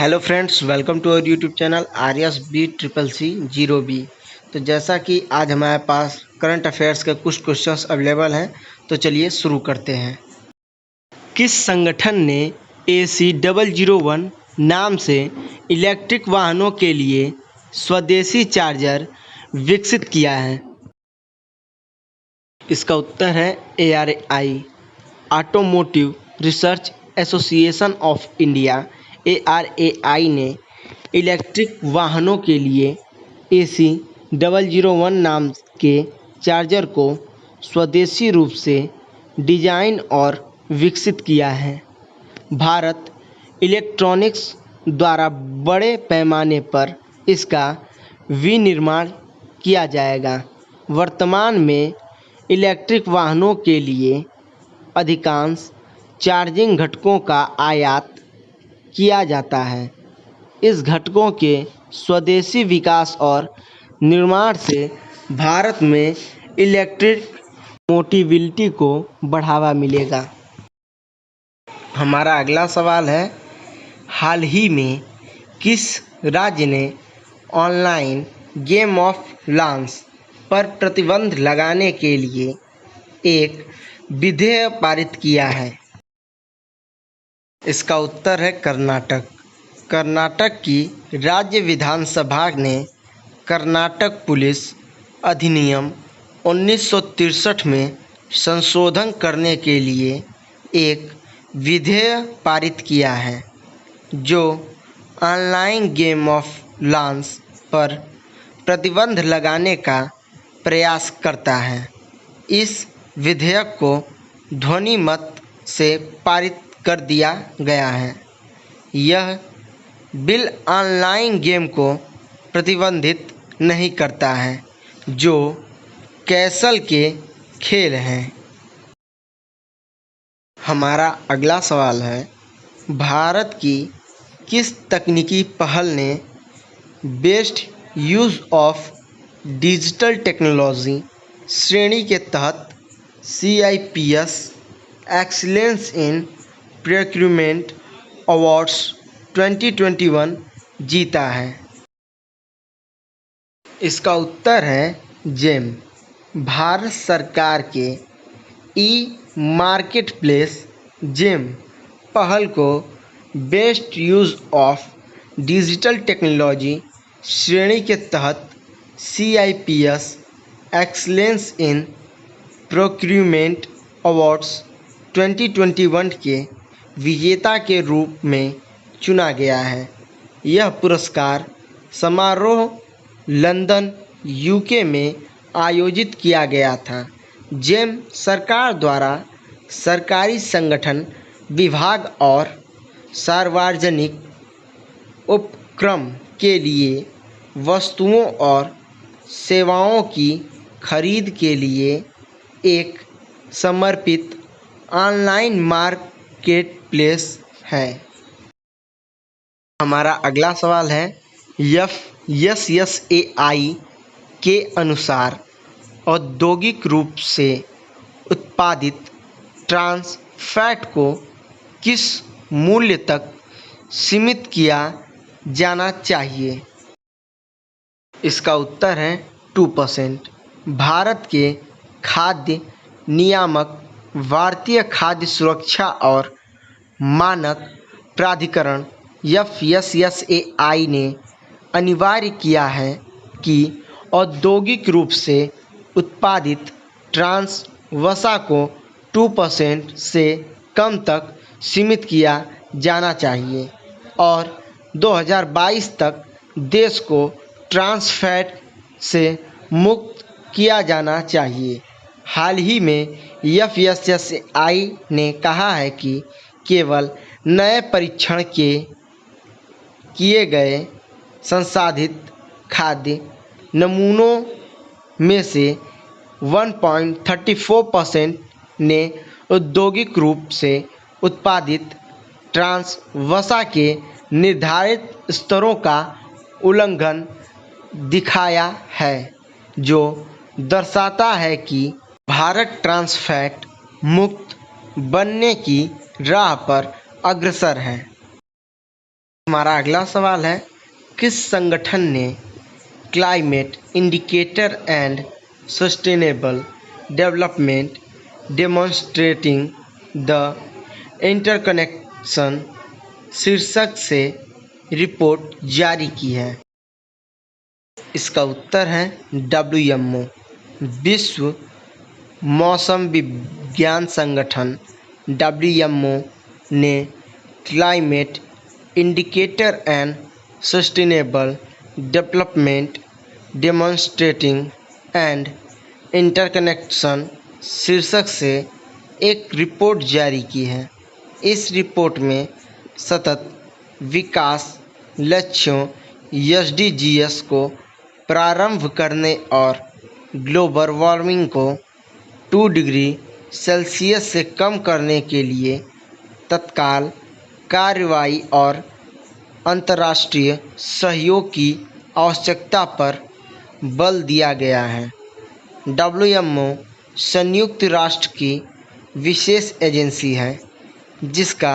Hello friends, welcome to our YouTube channel Aryas B triple C 0B। तो जैसा कि आज हमारे पास करंट अफेयर्स के कुछ क्वेश्चंस अवेलेबल हैं, तो चलिए शुरू करते हैं। किस संगठन ने AC001 नाम से इलेक्ट्रिक वाहनों के लिए स्वदेशी चार्जर विकसित किया है? इसका उत्तर है ARI, automotive research association of India. ARAI ने इलेक्ट्रिक वाहनों के लिए AC001 नाम के चार्जर को स्वदेशी रूप से डिजाइन और विकसित किया है। भारत इलेक्ट्रॉनिक्स द्वारा बड़े पैमाने पर इसका विनिर्माण किया जाएगा। वर्तमान में इलेक्ट्रिक वाहनों के लिए अधिकांश चार्जिंग घटकों का आयात किया जाता है। इस घटकों के स्वदेशी विकास और निर्माण से भारत में इलेक्ट्रिक मोबिलिटी को बढ़ावा मिलेगा। हमारा अगला सवाल है, हाल ही में किस राज्य ने ऑनलाइन गेम ऑफ लांस पर प्रतिबंध लगाने के लिए एक विधेयक पारित किया है? इसका उत्तर है कर्नाटक। कर्नाटक की राज्य विधानसभा ने कर्नाटक पुलिस अधिनियम 1963 में संशोधन करने के लिए एक विधेयक पारित किया है, जो ऑनलाइन गेम ऑफ लांस पर प्रतिबंध लगाने का प्रयास करता है। इस विधेयक को ध्वनि मत से पारित कर दिया गया है। यह बिल ऑनलाइन गेम को प्रतिबंधित नहीं करता है, जो कैसल के खेल हैं। हमारा अगला सवाल है, भारत की किस तकनीकी पहल ने best use of digital technology श्रेणी के तहत CIPS excellence in procurement awards 2021 जीता है? इसका उत्तर है जेम। भारत सरकार के मार्केट प्लेस जेम पहल को best use of digital technology श्रेणी के तहत CIPS excellence in procurement awards 2021 के विजेता के रूप में चुना गया है। यह पुरस्कार समारोह लंदन UK में आयोजित किया गया था। जेम सरकार द्वारा सरकारी संगठन, विभाग और सार्वजनिक उपक्रम के लिए वस्तुओं और सेवाओं की खरीद के लिए एक समर्पित ऑनलाइन मार्केट प्लेस है। हमारा अगला सवाल है, FSSAI के अनुसार औद्योगिक रूप से उत्पादित ट्रांस फैट को किस मूल्य तक सीमित किया जाना चाहिए? इसका उत्तर है 2%। भारत के खाद्य नियामक, भारतीय खाद्य सुरक्षा और मानक प्राधिकरण FSSAI ने अनिवार्य किया है कि औद्योगिक रूप से उत्पादित ट्रांस वसा को 2% से कम तक सीमित किया जाना चाहिए और 2022 तक देश को ट्रांस फैट से मुक्त किया जाना चाहिए। हाल ही में FSSAI ने कहा है कि केवल नए परीक्षण किए गए संसाधित खाद्य नमूनों में से 1.34% ने औद्योगिक रूप से उत्पादित ट्रांस वसा के निर्धारित स्तरों का उल्लंघन दिखाया है, जो दर्शाता है कि भारत ट्रांस फैट मुक्त बनने की राह पर अग्रसर है। हमारा अगला सवाल है, किस संगठन ने climate indicator and sustainable development demonstrating the interconnection शीर्षक से रिपोर्ट जारी की है? इसका उत्तर है WMO। विश्व मौसम विज्ञान संगठन WMO ने climate indicator and sustainable development demonstrating and interconnection शीर्षक से एक रिपोर्ट जारी की है। इस रिपोर्ट में सतत विकास लक्ष्यों SDGs को प्रारंभ करने और ग्लोबल वार्मिंग को 2 डिग्री सेल्सियस से कम करने के लिए तत्काल कार्रवाई और अंतर्राष्ट्रीय सहयोग की आवश्यकता पर बल दिया गया है। WMO संयुक्त राष्ट्र की विशेष एजेंसी है जिसका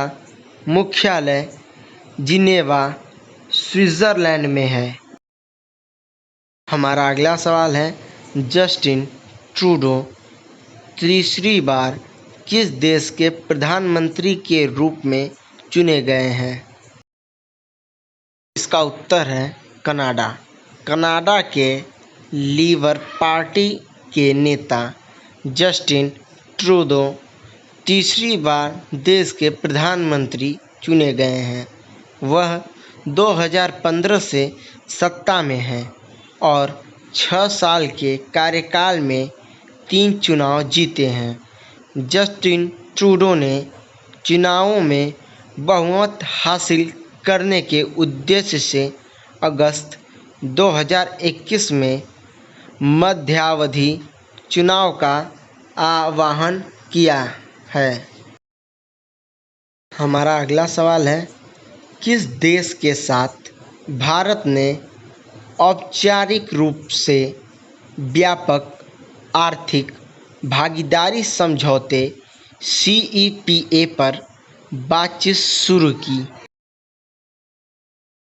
मुख्यालय जिनेवा, स्विट्ज़रलैंड में है। हमारा अगला सवाल है, जस्टिन ट्रूडो तीसरी बार किस देश के प्रधानमंत्री के रूप में चुने गए हैं? इसका उत्तर है कनाडा। कनाडा के लीबर पार्टी के नेता जस्टिन ट्रूडो तीसरी बार देश के प्रधानमंत्री चुने गए हैं। वह 2015 से सत्ता में हैं और 6 साल के कार्यकाल में 3 चुनाव जीते हैं। जस्टिन ट्रूडो ने चुनावों में बहुमत हासिल करने के उद्देश्य से अगस्त 2021 में मध्यावधि चुनाव का आह्वान किया है। हमारा अगला सवाल है, किस देश के साथ भारत ने औपचारिक रूप से व्यापक आर्थिक भागीदारी समझौते CEPA पर बातचीत शुरू की?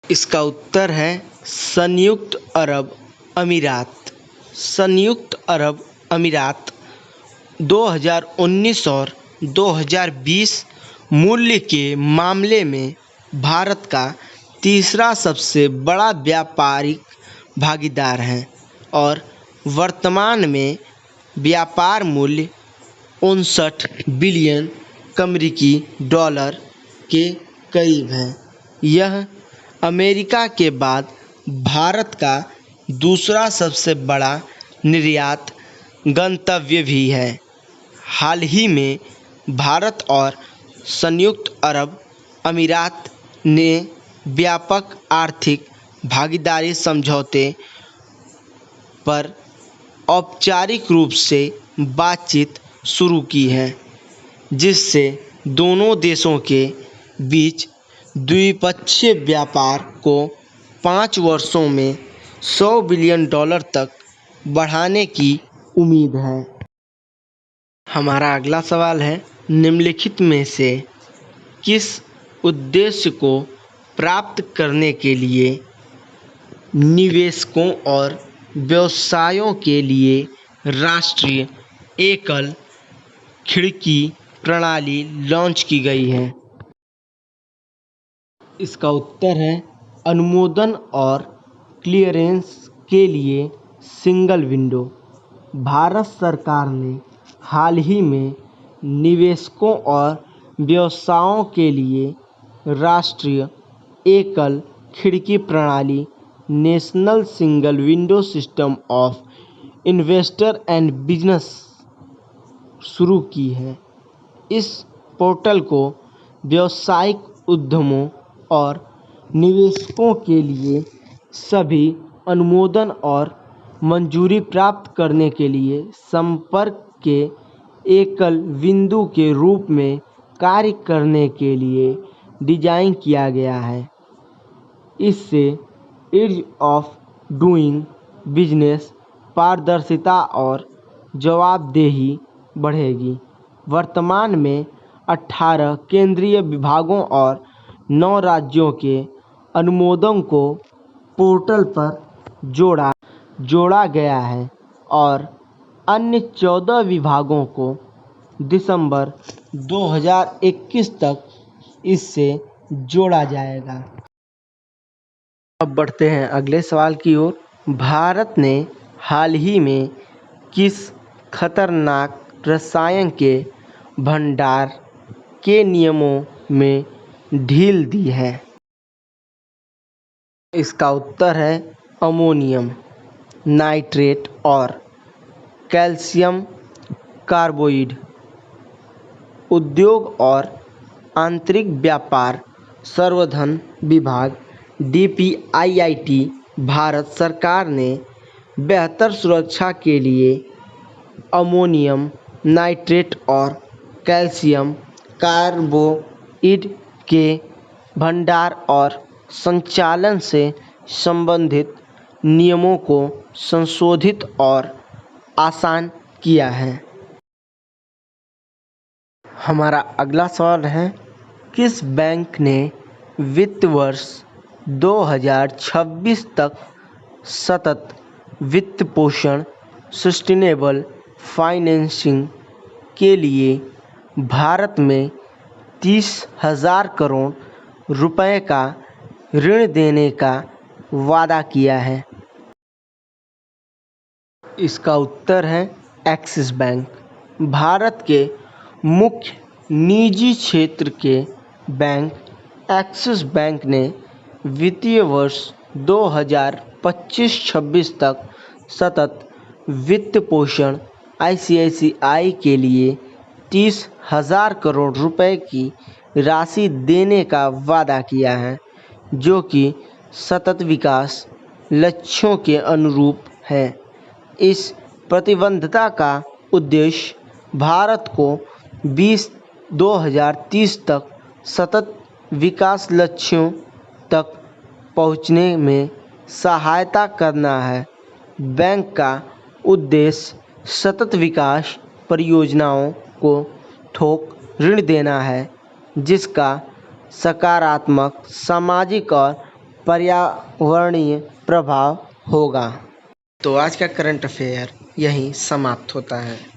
इसका उत्तर है संयुक्त अरब अमीरात। संयुक्त अरब अमीरात 2019 और 2020 मूल्य के मामले में भारत का तीसरा सबसे बड़ा व्यापारिक भागीदार है और वर्तमान में व्यापार मूल्य 59 बिलियन अमेरिकी डॉलर के करीब है। यह अमेरिका के बाद भारत का दूसरा सबसे बड़ा निर्यात गंतव्य भी है। हाल ही में भारत और संयुक्त अरब अमीरात ने व्यापक आर्थिक भागीदारी समझौते पर औपचारिक रूप से बातचीत शुरू की है, जिससे दोनों देशों के बीच द्विपक्षीय व्यापार को 5 वर्षों में $100 बिलियन तक बढ़ाने की उम्मीद है। हमारा अगला सवाल है, निम्नलिखित में से किस उद्देश्य को प्राप्त करने के लिए निवेशकों और व्यवसायों के लिए राष्ट्रीय एकल खिड़की प्रणाली लॉन्च की गई है? इसका उत्तर है अनुमोदन और क्लियरेंस के लिए सिंगल विंडो। भारत सरकार ने हाल ही में निवेशकों और व्यवसायों के लिए राष्ट्रीय एकल खिड़की प्रणाली national single window system of investor and business शुरू की है। इस पोर्टल को व्यावसायिक उद्यमों और निवेशकों के लिए सभी अनुमोदन और मंजूरी प्राप्त करने के लिए संपर्क के एकल बिंदु के रूप में कार्य करने के लिए डिज़ाइन किया गया है। इससे ईज़ ऑफ डूइंग बिजनेस, पारदर्शिता और जवाबदेही बढ़ेगी। वर्तमान में 18 केंद्रीय विभागों और 9 राज्यों के अनुमोदन को पोर्टल पर जोड़ा गया है और अन्य 14 विभागों को दिसंबर 2021 तक इससे जोड़ा जाएगा। अब बढ़ते हैं अगले सवाल की ओर। भारत ने हाल ही में किस खतरनाक रसायन के भंडार के नियमों में ढील दी है? इसका उत्तर है अमोनियम नाइट्रेट और कैल्शियम कार्बाइड। उद्योग और आंतरिक व्यापार संवर्धन विभाग DPIIT भारत सरकार ने बेहतर सुरक्षा के लिए अमोनियम नाइट्रेट और कैल्शियम कार्बाइड के भंडार और संचालन से संबंधित नियमों को संशोधित और आसान किया है। हमारा अगला सवाल है, किस बैंक ने वित्त वर्ष 2026 तक सतत वित्त पोषण सस्टेनेबल फाइनेंसिंग के लिए भारत में 30,000 करोड़ रुपए का ऋण देने का वादा किया है? इसका उत्तर है एक्सिस बैंक। भारत के मुख्य निजी क्षेत्र के बैंक एक्सिस बैंक ने वित्तीय वर्ष 2025-26 तक सतत वित्त पोषण ICICI के लिए 30,000 करोड़ रुपए की राशि देने का वादा किया है, जो कि सतत विकास लक्ष्यों के अनुरूप है। इस प्रतिबद्धता का उद्देश्य भारत को 2030 तक सतत विकास लक्ष्यों तक पहुंचने में सहायता करना है। बैंक का उद्देश्य सतत विकास परियोजनाओं को थोक ऋण देना है, जिसका सकारात्मक सामाजिक और पर्यावरणीय प्रभाव होगा। तो आज का करंट अफेयर यहीं समाप्त होता है।